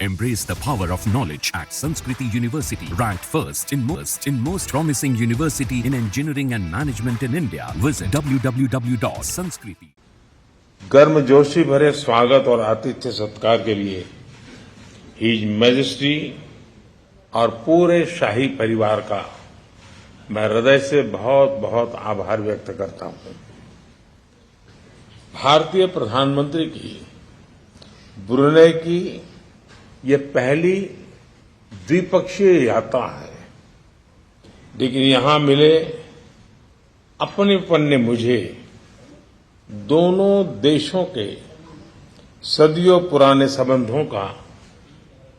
Embrace the power of knowledge at Sanskriti University, ranked first in most promising university in engineering and management in India. Visit www.sanskriti. गर्मजोशी भरे स्वागत और आतिथ्य सत्कार के लिए हिज मैजेस्टी और पूरे शाही परिवार का मैं हृदय से बहुत बहुत आभार व्यक्त करता हूं। भारतीय प्रधानमंत्री की ब्रुनेई की ये पहली द्विपक्षीय यात्रा है, लेकिन यहां मिले अपनेपन ने मुझे दोनों देशों के सदियों पुराने संबंधों का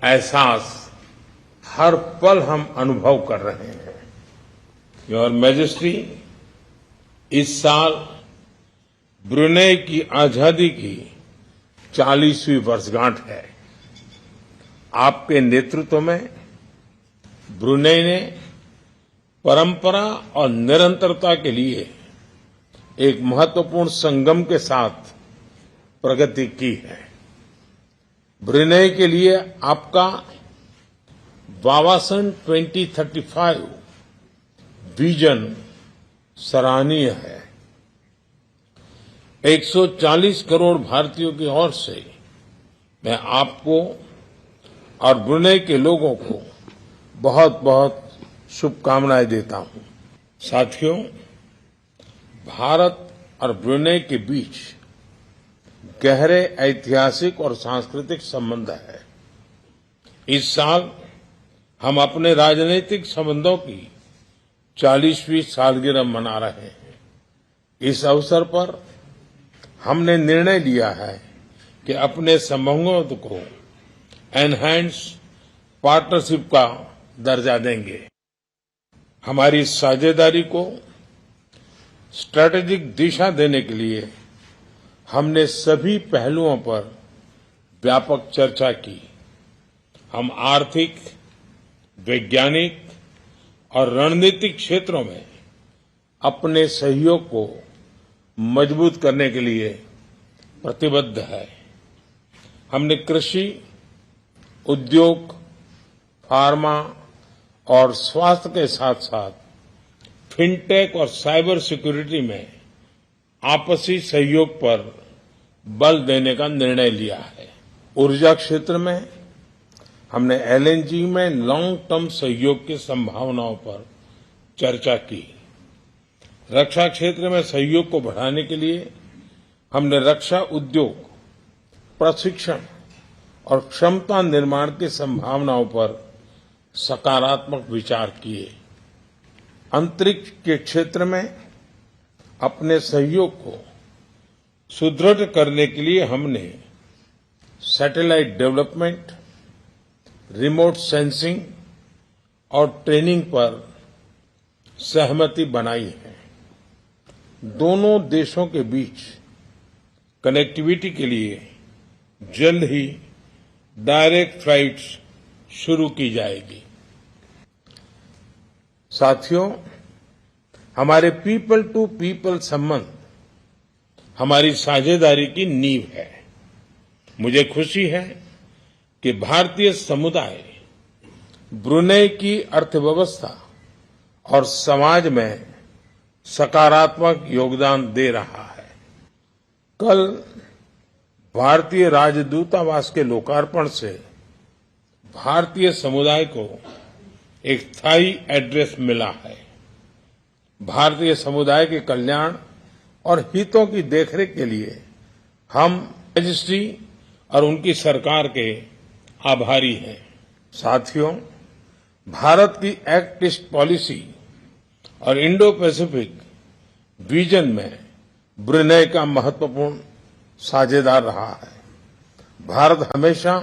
एहसास हर पल हम अनुभव कर रहे हैं। योर मैजेस्टी, इस साल ब्रुनेई की आजादी की 40वीं वर्षगांठ है। आपके नेतृत्व में ब्रुनेई ने परंपरा और निरंतरता के लिए एक महत्वपूर्ण संगम के साथ प्रगति की है। ब्रुनेई के लिए आपका वावासन 2035 विजन सराहनीय है। 140 करोड़ भारतीयों की ओर से मैं आपको और ब्रुनेई के लोगों को बहुत बहुत शुभकामनाएं देता हूं। साथियों, भारत और ब्रुनेई के बीच गहरे ऐतिहासिक और सांस्कृतिक संबंध है। इस साल हम अपने राजनीतिक संबंधों की 40वीं सालगिरह मना रहे हैं। इस अवसर पर हमने निर्णय लिया है कि अपने संबंधों को एनहांस पार्टनरशिप का दर्जा देंगे। हमारी साझेदारी को स्ट्रैटेजिक दिशा देने के लिए हमने सभी पहलुओं पर व्यापक चर्चा की। हम आर्थिक, वैज्ञानिक और रणनीतिक क्षेत्रों में अपने सहयोग को मजबूत करने के लिए प्रतिबद्ध है। हमने कृषि, उद्योग, फार्मा और स्वास्थ्य के साथ साथ फिनटेक और साइबर सिक्योरिटी में आपसी सहयोग पर बल देने का निर्णय लिया है। ऊर्जा क्षेत्र में हमने एलएनजी में लॉन्ग टर्म सहयोग की संभावनाओं पर चर्चा की। रक्षा क्षेत्र में सहयोग को बढ़ाने के लिए हमने रक्षा उद्योग, प्रशिक्षण और क्षमता निर्माण की संभावनाओं पर सकारात्मक विचार किए। अंतरिक्ष के क्षेत्र में अपने सहयोग को सुदृढ़ करने के लिए हमने सैटेलाइट डेवलपमेंट, रिमोट सेंसिंग और ट्रेनिंग पर सहमति बनाई है। दोनों देशों के बीच कनेक्टिविटी के लिए जल्द ही डायरेक्ट फ्लाइट्स शुरू की जाएगी। साथियों, हमारे पीपल टू पीपल संबंध हमारी साझेदारी की नींव है। मुझे खुशी है कि भारतीय समुदाय ब्रुनेई की अर्थव्यवस्था और समाज में सकारात्मक योगदान दे रहा है। कल भारतीय राजदूतावास के लोकार्पण से भारतीय समुदाय को एक स्थायी एड्रेस मिला है। भारतीय समुदाय के कल्याण और हितों की देखरेख के लिए हम मैजेस्टी और उनकी सरकार के आभारी हैं। साथियों, भारत की एक्ट ईस्ट पॉलिसी और इंडो पैसिफिक विजन में ब्रुनेई का महत्वपूर्ण साझेदार रहा है। भारत हमेशा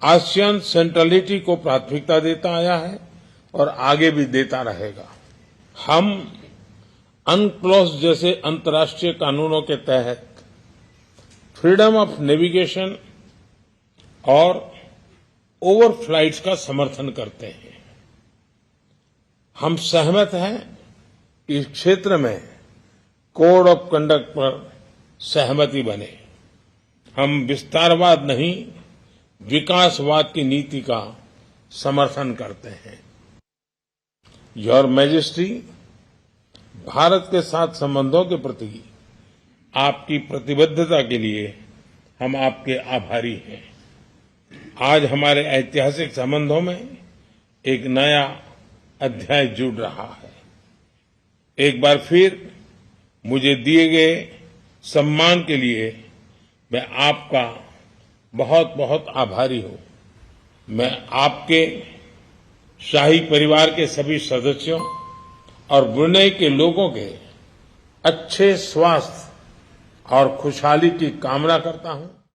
आसियान सेंट्रलिटी को प्राथमिकता देता आया है और आगे भी देता रहेगा। हम अनक्लोज जैसे अंतर्राष्ट्रीय कानूनों के तहत फ्रीडम ऑफ नेविगेशन और ओवरफ्लाइट्स का समर्थन करते हैं। हम सहमत हैं कि इस क्षेत्र में कोड ऑफ कंडक्ट पर सहमति बने। हम विस्तारवाद नहीं विकासवाद की नीति का समर्थन करते हैं। योर मैजेस्टी, भारत के साथ संबंधों के प्रति आपकी प्रतिबद्धता के लिए हम आपके आभारी हैं। आज हमारे ऐतिहासिक संबंधों में एक नया अध्याय जुड़ रहा है। एक बार फिर मुझे दिए गए सम्मान के लिए मैं आपका बहुत बहुत आभारी हूं। मैं आपके शाही परिवार के सभी सदस्यों और ब्रुनेई के लोगों के अच्छे स्वास्थ्य और खुशहाली की कामना करता हूं।